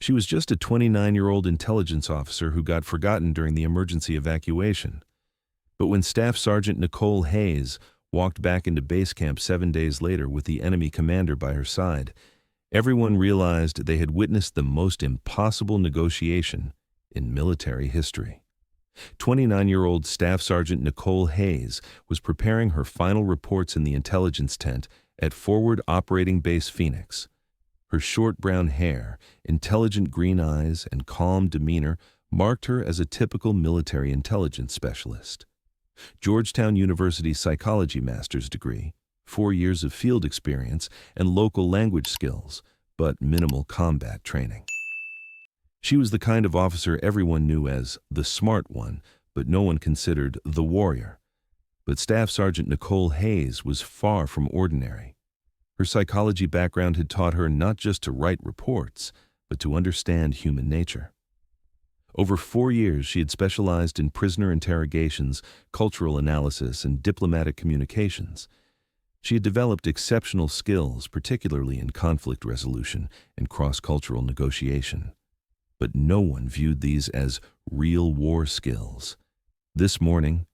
She was just a 29-year-old intelligence officer who got forgotten during the emergency evacuation. But when Staff Sergeant Nicole Hayes walked back into base camp 7 days later with the enemy commander by her side, everyone realized they had witnessed the most impossible negotiation in military history. 29-year-old Staff Sergeant Nicole Hayes was preparing her final reports in the intelligence tent at Forward Operating Base Phoenix. Her short brown hair, intelligent green eyes, and calm demeanor marked her as a typical military intelligence specialist. Georgetown University Psychology master's degree, 4 years of field experience, and local language skills, but minimal combat training. She was the kind of officer everyone knew as the smart one, but no one considered the warrior. But Staff Sergeant Nicole Hayes was far from ordinary. Her psychology background had taught her not just to write reports, but to understand human nature. Over 4 years, she had specialized in prisoner interrogations, cultural analysis, and diplomatic communications. She had developed exceptional skills, particularly in conflict resolution and cross-cultural negotiation. But no one viewed these as real war skills. This morning,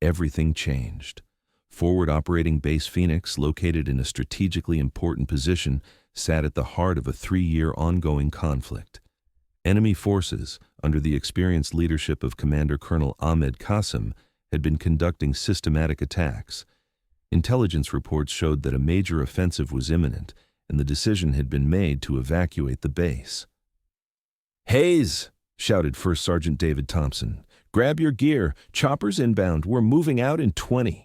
everything changed. Forward Operating Base Phoenix, located in a strategically important position, sat at the heart of a 3-year ongoing conflict. Enemy forces, under the experienced leadership of Commander Colonel Ahmed Kassem, had been conducting systematic attacks. Intelligence reports showed that a major offensive was imminent, and the decision had been made to evacuate the base. "Hayes!" shouted First Sergeant David Thompson. "Grab your gear. Choppers inbound. We're moving out in 20."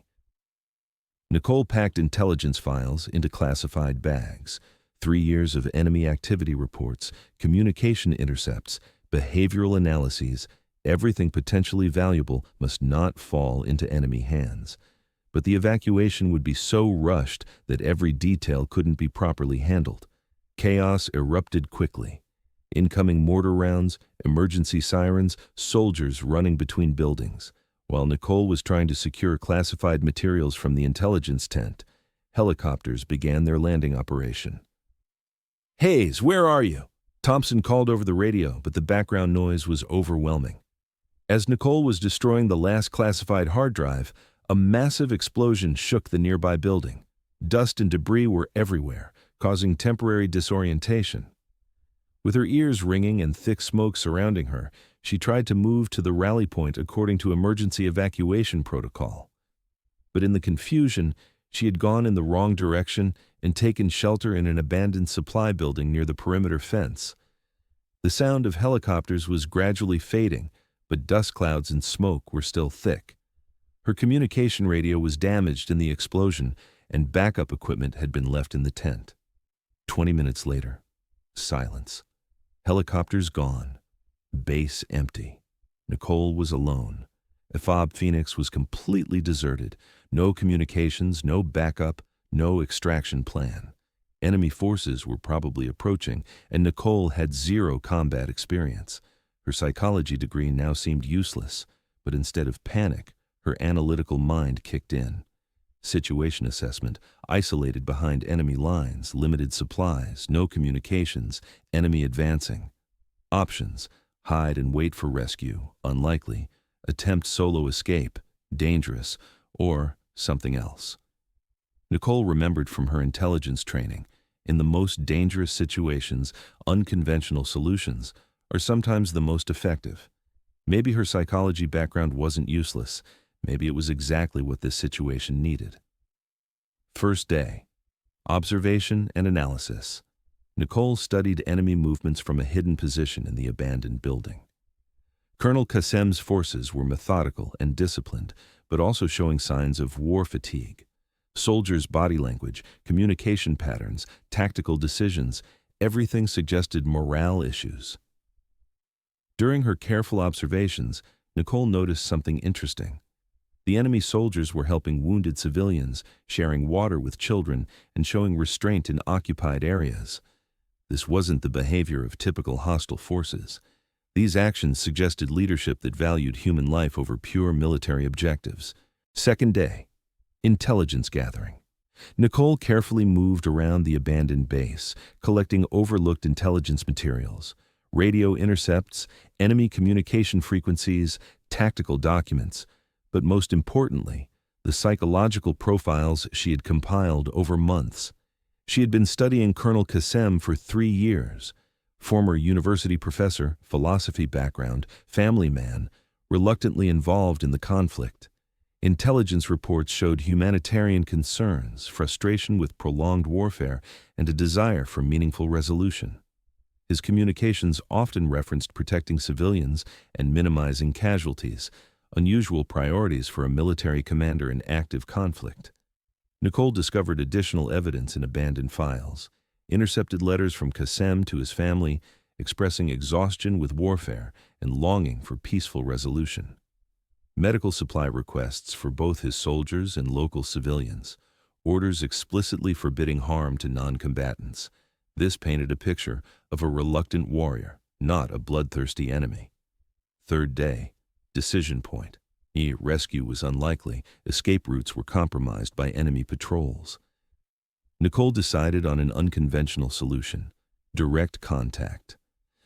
Nicole packed intelligence files into classified bags. 3 years of enemy activity reports, communication intercepts, behavioral analyses, everything potentially valuable must not fall into enemy hands. But the evacuation would be so rushed that every detail couldn't be properly handled. Chaos erupted quickly. Incoming mortar rounds, emergency sirens, soldiers running between buildings. While Nicole was trying to secure classified materials from the intelligence tent, helicopters began their landing operation. "Hayes, where are you?" Thompson called over the radio, but the background noise was overwhelming. As Nicole was destroying the last classified hard drive, a massive explosion shook the nearby building. Dust and debris were everywhere, causing temporary disorientation. With her ears ringing and thick smoke surrounding her, she tried to move to the rally point according to emergency evacuation protocol. But in the confusion, she had gone in the wrong direction and taken shelter in an abandoned supply building near the perimeter fence. The sound of helicopters was gradually fading, but dust clouds and smoke were still thick. Her communication radio was damaged in the explosion, and backup equipment had been left in the tent. 20 minutes later, silence. Helicopters gone. Base empty. Nicole was alone. FOB Phoenix was completely deserted. No communications, no backup, no extraction plan. Enemy forces were probably approaching, and Nicole had zero combat experience. Her psychology degree now seemed useless, but instead of panic, her analytical mind kicked in. Situation assessment, isolated behind enemy lines, limited supplies, no communications, enemy advancing. Options, hide and wait for rescue, unlikely, attempt solo escape, dangerous, or something else. Nicole remembered from her intelligence training, in the most dangerous situations, unconventional solutions are sometimes the most effective. Maybe her psychology background wasn't useless. Maybe it was exactly what this situation needed. First day. Observation and analysis. Nicole studied enemy movements from a hidden position in the abandoned building. Colonel Kassem's forces were methodical and disciplined, but also showing signs of war fatigue. Soldiers' body language, communication patterns, tactical decisions, everything suggested morale issues. During her careful observations, Nicole noticed something interesting. The enemy soldiers were helping wounded civilians, sharing water with children, and showing restraint in occupied areas. This wasn't the behavior of typical hostile forces. These actions suggested leadership that valued human life over pure military objectives. Second day. Intelligence gathering. Nicole carefully moved around the abandoned base, collecting overlooked intelligence materials. radio intercepts, enemy communication frequencies, tactical documents, but most importantly, the psychological profiles she had compiled over months. She had been studying Colonel Kassem for 3 years, former university professor, philosophy background, family man, reluctantly involved in the conflict. Intelligence reports showed humanitarian concerns, frustration with prolonged warfare, and a desire for meaningful resolution. His communications often referenced protecting civilians and minimizing casualties, unusual priorities for a military commander in active conflict. Nicole discovered additional evidence in abandoned files, intercepted letters from Kassem to his family, expressing exhaustion with warfare and longing for peaceful resolution. Medical supply requests for both his soldiers and local civilians, orders explicitly forbidding harm to non-combatants. This painted a picture of a reluctant warrior, not a bloodthirsty enemy. Third day, decision point. Rescue was unlikely. Escape routes were compromised by enemy patrols. Nicole decided on an unconventional solution: direct contact.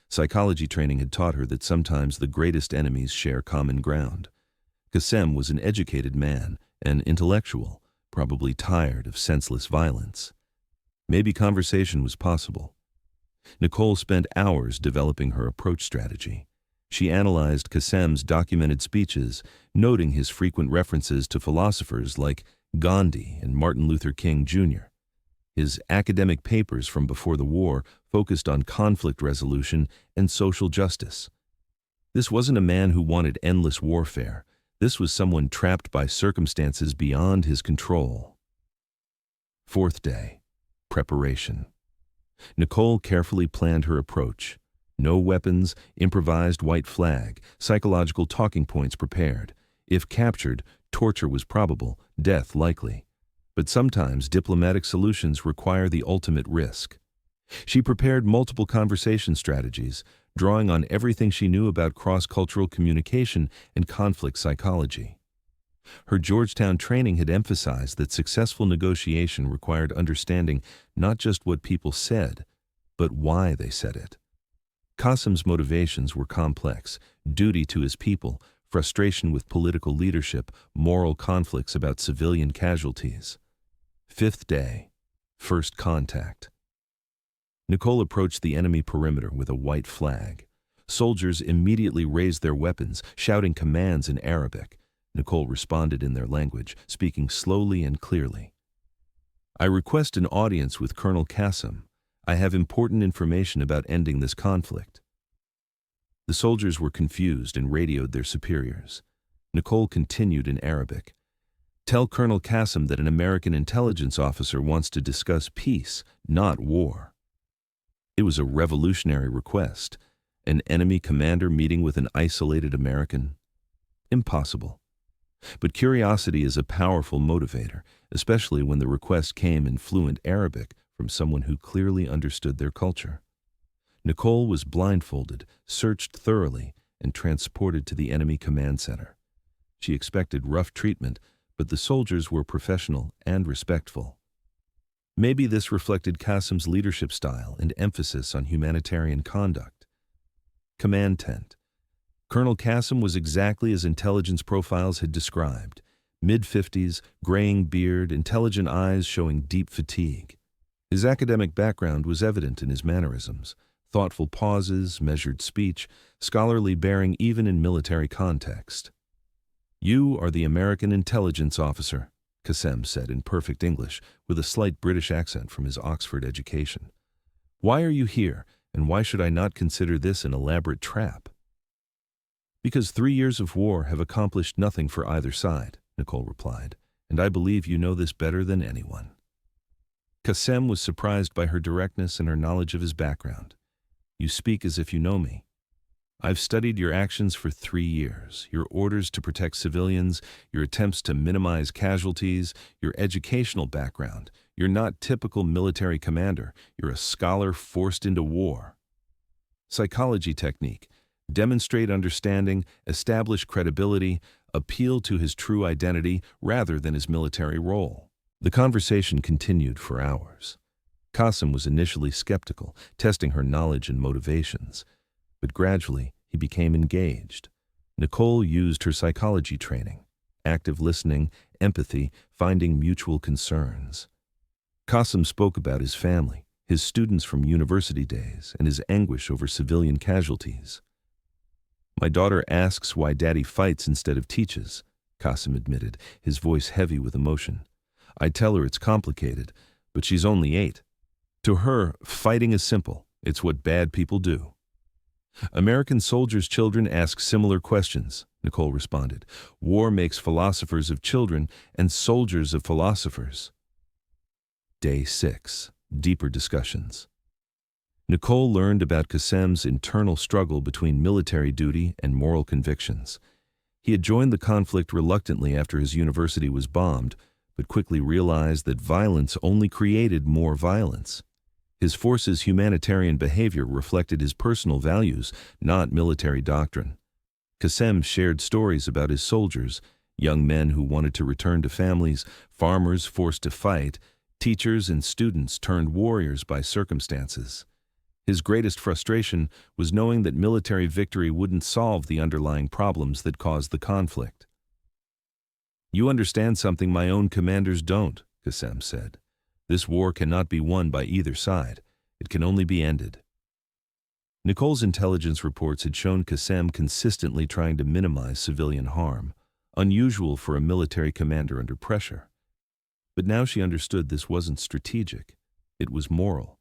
Psychology training had taught her that sometimes the greatest enemies share common ground. Kassem was an educated man, an intellectual, probably tired of senseless violence. Maybe conversation was possible. Nicole spent hours developing her approach strategy. She analyzed Kassem's documented speeches, noting his frequent references to philosophers like Gandhi and Martin Luther King Jr. His academic papers from before the war focused on conflict resolution and social justice. This wasn't a man who wanted endless warfare. This was someone trapped by circumstances beyond his control. Fourth day, preparation. Nicole carefully planned her approach. No weapons, improvised white flag, psychological talking points prepared. If captured, torture was probable, death likely. But sometimes diplomatic solutions require the ultimate risk. She prepared multiple conversation strategies, drawing on everything she knew about cross-cultural communication and conflict psychology. Her Georgetown training had emphasized that successful negotiation required understanding not just what people said, but why they said it. Kassem's motivations were complex: duty to his people, frustration with political leadership, moral conflicts about civilian casualties. Fifth day, first contact. Nicole approached the enemy perimeter with a white flag. Soldiers immediately raised their weapons, shouting commands in Arabic. Nicole responded in their language, speaking slowly and clearly. "I request an audience with Colonel Kassem. I have important information about ending this conflict." The soldiers were confused and radioed their superiors. Nicole continued in Arabic. "Tell Colonel Kassem that an American intelligence officer wants to discuss peace, not war." It was a revolutionary request. An enemy commander meeting with an isolated American? Impossible. But curiosity is a powerful motivator, especially when the request came in fluent Arabic from someone who clearly understood their culture. Nicole was blindfolded, searched thoroughly, and transported to the enemy command center. She expected rough treatment, but the soldiers were professional and respectful. Maybe this reflected Kassem's leadership style and emphasis on humanitarian conduct. Command tent. Colonel Kassem was exactly as intelligence profiles had described: mid-50s, graying beard, intelligent eyes showing deep fatigue. His academic background was evident in his mannerisms: thoughtful pauses, measured speech, scholarly bearing even in military context. "You are the American intelligence officer," Kassem said in perfect English, with a slight British accent from his Oxford education. "Why are you here, and why should I not consider this an elaborate trap?" "Because 3 years of war have accomplished nothing for either side," Nicole replied, "and I believe you know this better than anyone." Kassem was surprised by her directness and her knowledge of his background. "You speak as if you know me. I've studied your actions for 3 years, your orders to protect civilians, your attempts to minimize casualties, your educational background. You're not typical military commander. You're a scholar forced into war." Psychology technique: demonstrate understanding, establish credibility, appeal to his true identity rather than his military role. The conversation continued for hours. Kassem was initially skeptical, testing her knowledge and motivations. but gradually he became engaged. Nicole used her psychology training, active listening, empathy, finding mutual concerns. Kassem spoke about his family, his students from university days, and his anguish over civilian casualties. "My daughter asks why Daddy fights instead of teaches," Kassem admitted, his voice heavy with emotion. "I tell her it's complicated, but she's only 8. To her, fighting is simple. It's what bad people do." "American soldiers' children ask similar questions," Nicole responded. "War makes philosophers of children and soldiers of philosophers." Day 6. Deeper discussions. Nicole learned about Kassem's internal struggle between military duty and moral convictions. He had joined the conflict reluctantly after his university was bombed, but quickly realized that violence only created more violence. His force's humanitarian behavior reflected his personal values, not military doctrine. Kassem shared stories about his soldiers, young men who wanted to return to families, farmers forced to fight, teachers and students turned warriors by circumstances. His greatest frustration was knowing that military victory wouldn't solve the underlying problems that caused the conflict. "You understand something my own commanders don't," Kassem said. "This war cannot be won by either side. It can only be ended." Nicole's intelligence reports had shown Kassem consistently trying to minimize civilian harm, unusual for a military commander under pressure. But now she understood this wasn't strategic. It was moral.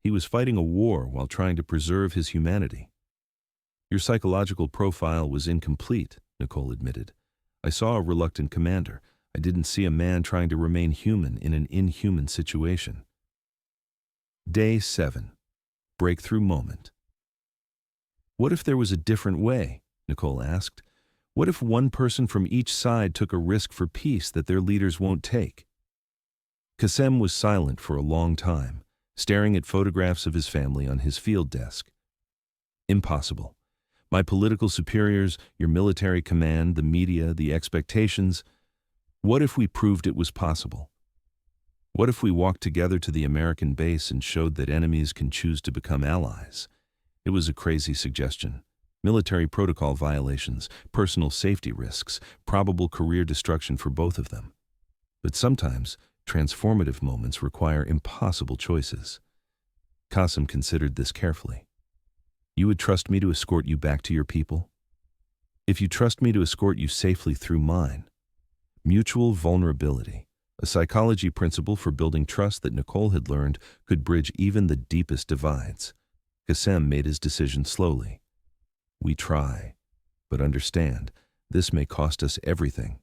He was fighting a war while trying to preserve his humanity. "Your psychological profile was incomplete," Nicole admitted. "I saw a reluctant commander. I didn't see a man trying to remain human in an inhuman situation." Day 7. Breakthrough moment. "What if there was a different way?" Nicole asked. "What if one person from each side took a risk for peace that their leaders won't take?" Kassem was silent for a long time, staring at photographs of his family on his field desk. "Impossible. My political superiors, your military command, the media, the expectations. What if we proved it was possible? What if we walked together to the American base and showed that enemies can choose to become allies?" It was a crazy suggestion. Military protocol violations, personal safety risks, probable career destruction for both of them. But sometimes, transformative moments require impossible choices. Kassem considered this carefully. "You would trust me to escort you back to your people?" "If you trust me to escort you safely through mine." Mutual vulnerability, a psychology principle for building trust that Nicole had learned could bridge even the deepest divides. Kassem made his decision slowly. "We try, but understand, this may cost us everything."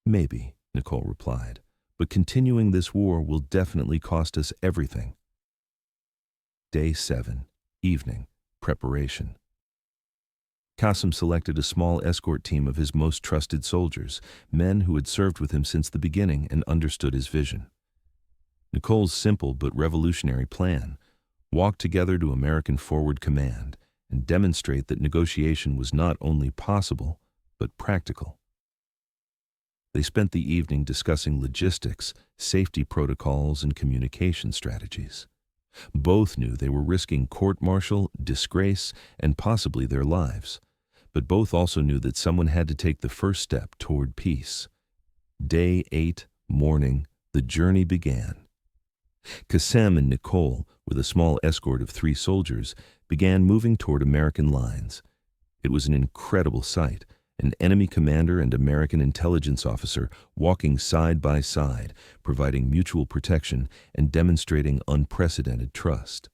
"Maybe," Nicole replied, "but continuing this war will definitely cost us everything." Day 7. Evening. Preparation. Kassem selected a small escort team of his most trusted soldiers, men who had served with him since the beginning and understood his vision. Nicole's simple but revolutionary plan: walk together to American Forward Command and demonstrate that negotiation was not only possible, but practical. They spent the evening discussing logistics, safety protocols, and communication strategies. Both knew they were risking court-martial, disgrace, and possibly their lives. But both also knew that someone had to take the first step toward peace. Day 8, morning, the journey began. Kassem and Nicole, with a small escort of 3 soldiers, began moving toward American lines. It was an incredible sight, an enemy commander and American intelligence officer walking side by side, providing mutual protection and demonstrating unprecedented trust.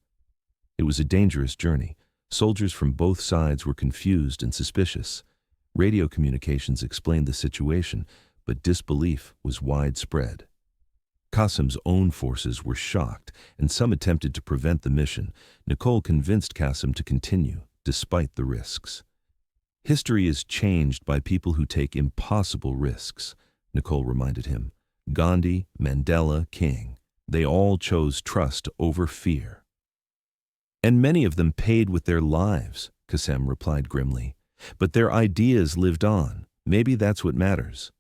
It was a dangerous journey. Soldiers from both sides were confused and suspicious. Radio communications explained the situation, but disbelief was widespread. Kassem's own forces were shocked, and some attempted to prevent the mission. Nicole convinced Kassem to continue, despite the risks. "History is changed by people who take impossible risks," Nicole reminded him. "Gandhi, Mandela, King, they all chose trust over fear." "And many of them paid with their lives," Kassem replied grimly. "But their ideas lived on. Maybe that's what matters."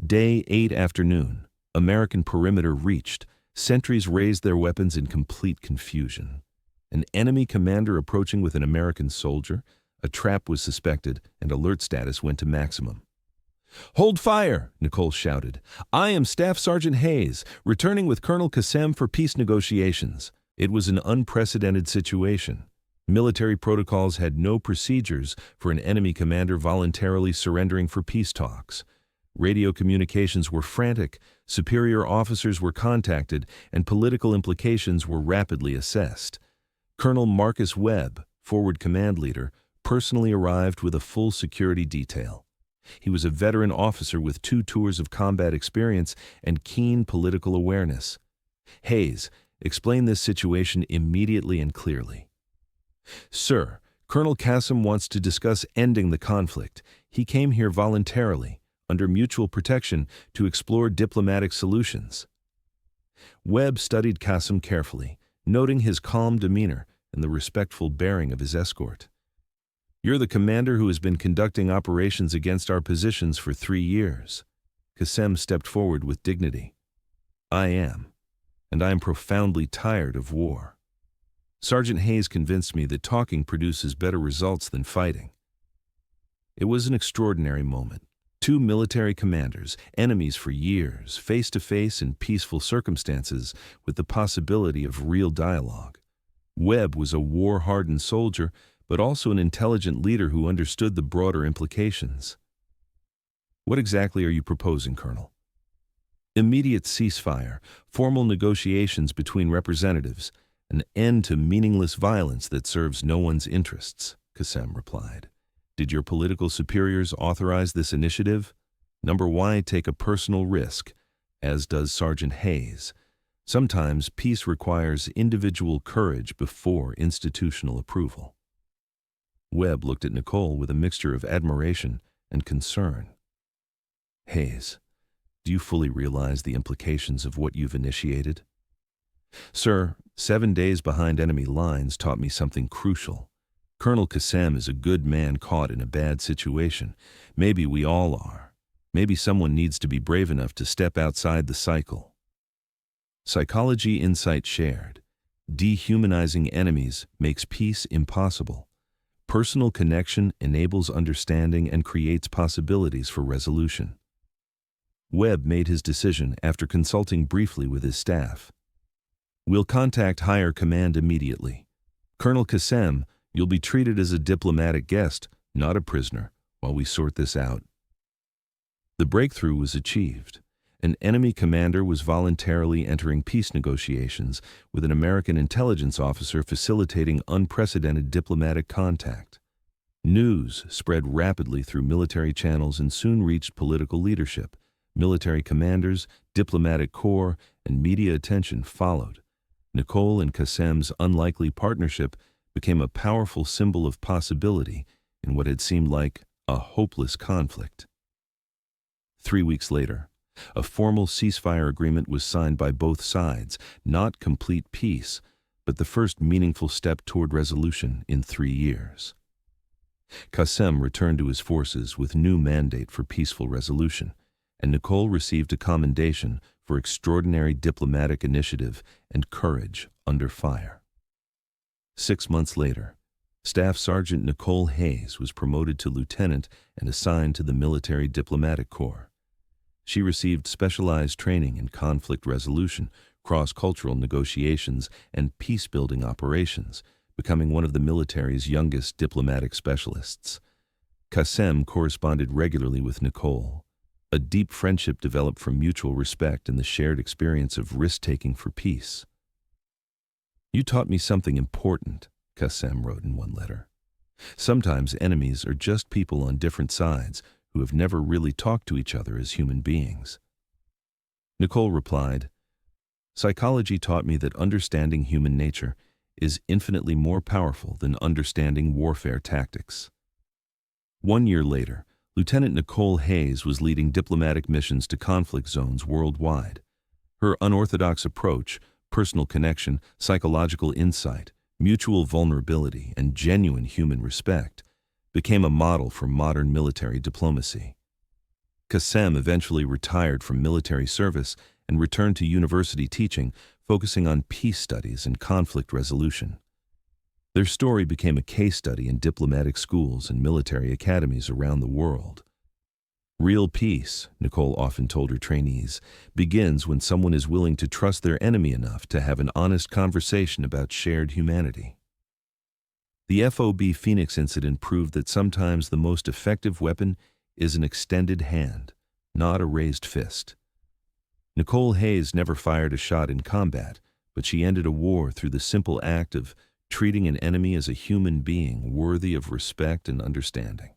Day 8 afternoon. American perimeter reached. Sentries raised their weapons in complete confusion. An enemy commander approaching with an American soldier. A trap was suspected, and alert status went to maximum. "Hold fire!" Nicole shouted. "I am Staff Sergeant Hayes, returning with Colonel Kassem for peace negotiations." It was an unprecedented situation. Military protocols had no procedures for an enemy commander voluntarily surrendering for peace talks. Radio communications were frantic, superior officers were contacted, and political implications were rapidly assessed. Colonel Marcus Webb, forward command leader, personally arrived with a full security detail. He was a veteran officer with 2 tours of combat experience and keen political awareness. "Hayes, explain this situation immediately and clearly." "Sir, Colonel Kassem wants to discuss ending the conflict. He came here voluntarily, under mutual protection, to explore diplomatic solutions." Webb studied Kassem carefully, noting his calm demeanor and the respectful bearing of his escort. "You're the commander who has been conducting operations against our positions for 3 years. Kassem stepped forward with dignity. "I am, and I am profoundly tired of war. Sergeant Hayes convinced me that talking produces better results than fighting." It was an extraordinary moment. 2 military commanders, enemies for years, face to face in peaceful circumstances with the possibility of real dialogue. Webb was a war-hardened soldier, but also an intelligent leader who understood the broader implications. "What exactly are you proposing, Colonel?" "Immediate ceasefire, formal negotiations between representatives, an end to meaningless violence that serves no one's interests," Kassem replied. "Did your political superiors authorize this initiative?" "Number Y take a personal risk, as does Sergeant Hayes. Sometimes peace requires individual courage before institutional approval." Webb looked at Nicole with a mixture of admiration and concern. "Hayes, do you fully realize the implications of what you've initiated?" "Sir, 7 days behind enemy lines taught me something crucial. Colonel Kassem is a good man caught in a bad situation. Maybe we all are. Maybe someone needs to be brave enough to step outside the cycle." Psychology insight shared. Dehumanizing enemies makes peace impossible. Personal connection enables understanding and creates possibilities for resolution. Webb made his decision after consulting briefly with his staff. "We'll contact higher command immediately. Colonel Kassem, you'll be treated as a diplomatic guest, not a prisoner, while we sort this out." The breakthrough was achieved. An enemy commander was voluntarily entering peace negotiations, with an American intelligence officer facilitating unprecedented diplomatic contact. News spread rapidly through military channels and soon reached political leadership. Military commanders, diplomatic corps, and media attention followed. Nicole and Kassem's unlikely partnership became a powerful symbol of possibility in what had seemed like a hopeless conflict. 3 weeks later, a formal ceasefire agreement was signed by both sides, not complete peace, but the first meaningful step toward resolution in 3 years. Kassem returned to his forces with new mandate for peaceful resolution, and Nicole received a commendation for extraordinary diplomatic initiative and courage under fire. 6 months later, Staff Sergeant Nicole Hayes was promoted to lieutenant and assigned to the Military Diplomatic Corps. She received specialized training in conflict resolution, cross-cultural negotiations, and peace-building operations, becoming one of the military's youngest diplomatic specialists. Kassem corresponded regularly with Nicole. A deep friendship developed from mutual respect and the shared experience of risk-taking for peace. "You taught me something important," Kassem wrote in one letter. "Sometimes enemies are just people on different sides who have never really talked to each other as human beings." Nicole replied, "Psychology taught me that understanding human nature is infinitely more powerful than understanding warfare tactics." 1 year later, Lieutenant Nicole Hayes was leading diplomatic missions to conflict zones worldwide. Her unorthodox approach, personal connection, psychological insight, mutual vulnerability, and genuine human respect became a model for modern military diplomacy. Kassem eventually retired from military service and returned to university teaching, focusing on peace studies and conflict resolution. Their story became a case study in diplomatic schools and military academies around the world. Real peace, Nicole often told her trainees, begins when someone is willing to trust their enemy enough to have an honest conversation about shared humanity. The FOB Phoenix incident proved that sometimes the most effective weapon is an extended hand, not a raised fist. Nicole Hayes never fired a shot in combat, but she ended a war through the simple act of treating an enemy as a human being worthy of respect and understanding.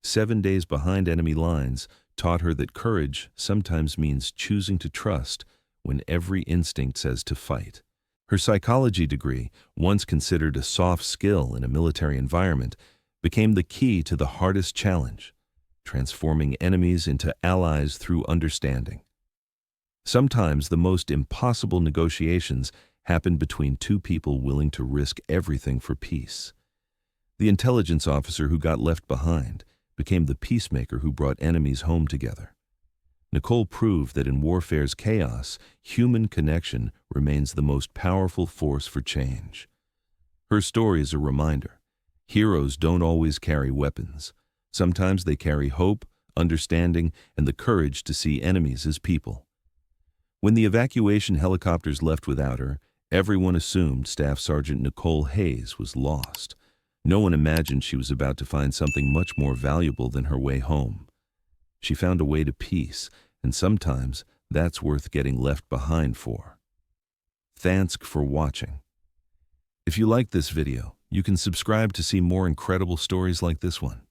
7 days behind enemy lines taught her that courage sometimes means choosing to trust when every instinct says to fight. Her psychology degree, once considered a soft skill in a military environment, became the key to the hardest challenge, transforming enemies into allies through understanding. Sometimes the most impossible negotiations happen between two people willing to risk everything for peace. The intelligence officer who got left behind became the peacemaker who brought enemies home together. Nicole proved that in warfare's chaos, human connection remains the most powerful force for change. Her story is a reminder. Heroes don't always carry weapons. Sometimes they carry hope, understanding, and the courage to see enemies as people. When the evacuation helicopters left without her, everyone assumed Staff Sergeant Nicole Hayes was lost. No one imagined she was about to find something much more valuable than her way home. She found a way to peace, and sometimes that's worth getting left behind for. Thanks for watching. If you liked this video, you can subscribe to see more incredible stories like this one.